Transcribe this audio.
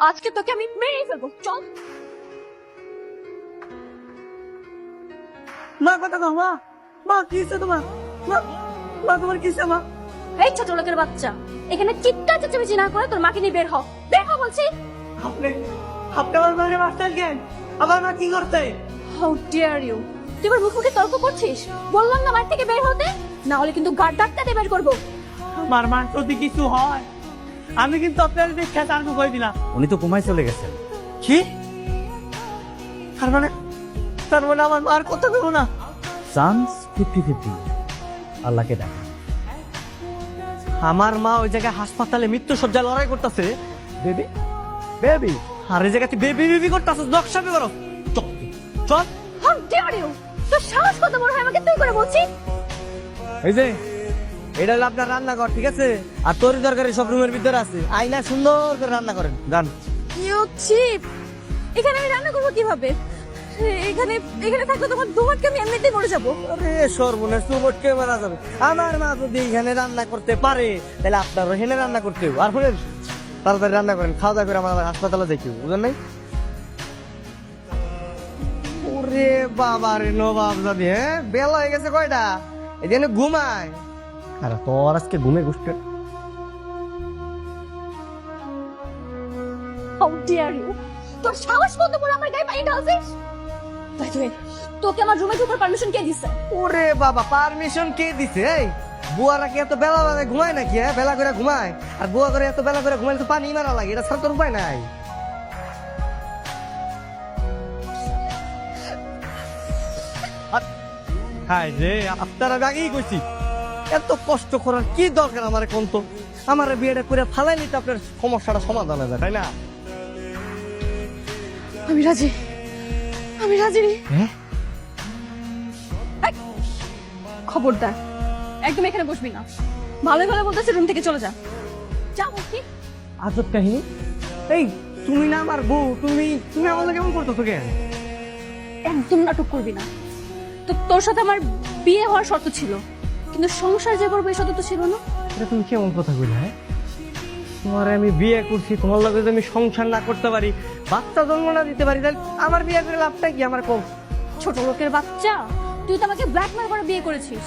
আজকে তোকে আমি মেরেই ফেলবো, চল। মা কথা কও মা। মা কি হইছে তোমার? মা মা তোমার কি হইছে মা? এই ছোট লোকের বাচ্চা, এখানে চিৎকার চেঁচামেচি না করে তোর মাকে নিয়ে বের হ, বের হ বলছি। আপনি আপনি আমার মাকে মারতেন কেন? আমার মা কি করতে? হাউ ডিয়ার ইউ, তুই আমার মুখে তর্ক করছিস? বললাম না বাড়ি থেকে বের হতে, না হলে কিন্তু গাড় ডাক্তারে বের করবো। আমার মা যদি কিছু হয় আমি কিন্তু আপনার দেখে তারপর কই দিলাম। উনি তো ঘুমায় চলে গেছেন। কি? তার মানে আমার মার কথা বলো না। চান্স 50-50, আল্লাহকে দেখা। আমার মা ওই জায়গায় হাসপাতালে মৃত্যু সজ্জায় লড়াই করতেছে। বেবি বেবি আর এই জায়গায় তুই বেবি বেবি করতেছিস, নকশাবি করো। চল চল। হাউ ডিয়ার ইউ, তোর সাহস কত বড় হয় আমাকে তুই করে বলছিস? এই যে এটা হলো আপনার রান্নাঘর, ঠিক আছে? আর তরি তরকারি সব রুমের ভিতরে আছে, আইনা সুন্দর করে রান্না করেন যান। ইউ চিপ, এখানে আমি রান্না করবো কিভাবে? এখানে এখানে থাকলে তোমার দুমাটকে আমি এমনিতেই মরে যাবো। আরে সর্বনাশ, তুমটকে মারা যাবে। আমার মা যদি এখানে রান্না করতে পারে তাহলে আপনারও এখানে রান্না করতে হবে। আর শুনেন, তাড়াতাড়ি রান্না করেন, খাওয়া দাওয়া করে আমার আবার হাসপাতালে যাইতে হবে, বুঝলেন নাই? ওরে বাবা রে নবাব জাদি, হ্যাঁ বেলা হয়ে গেছে কয়টা? এই জন্য ঘুমায়। আর তোর আজকে ঘুমে গুষ্টি। হাউ ডিয়ার ইউ, তোর সাহস কত বড় আমার গায়ে পানি ঢালছিস? বাই দ্য ওয়ে, তোকে আমার রুমে ঢোকার পারমিশন কে দিছে? ওরে বাবা, পারমিশন কে দিছে? এই বুয়ারা কি এত বেলা বেলা ঘুমায় নাকি? হ্যাঁ বেলা করে ঘুমায়, আর বুয়া করে এত বেলা করে ঘুমাইলে তো পানি মারা লাগে, এটা ছাড়া তোর উপায় নাই। হাই রে, আপনারা আগেই কইছি এত কষ্ট করার কি দরকার আমার? কোন তো আমার বিয়েটা করে ফালাই নিতে আপনার সমস্যাটা সমাধান হয়ে যায়, তাই না? আমি রাজি, আমি রাজি। হ্যাঁ খবরদার, একদম এখানে বসবি না। ভালোই ভালো বলতেছে, রুম থেকে চলে যা, যা বলছি। আজব কাহিনী। এই তুমি না আমার বউ, তুমি তুমি আমাকে কেমন করতেছো কেন? একদম নাটক করবি না। তো তোর সাথে আমার বিয়ে হওয়ার শর্ত ছিল, কিন্তু সংসার যে করবো এই শর্ত তো ছিল না। এটা তুমি কেমন কথা কইলে? হ্যাঁ তোমার আমি বিয়ে করছি, তোমার লগে যদি আমি সংসার না করতে পারি, বাচ্চা জন্ম না দিতে পারি, তাহলে আমার বিয়ে করে লাভটা কি? আমার কম ছোট লোকের বাচ্চা, তুই তো আমাকে ব্ল্যাকমেল করে বিয়ে করেছিস।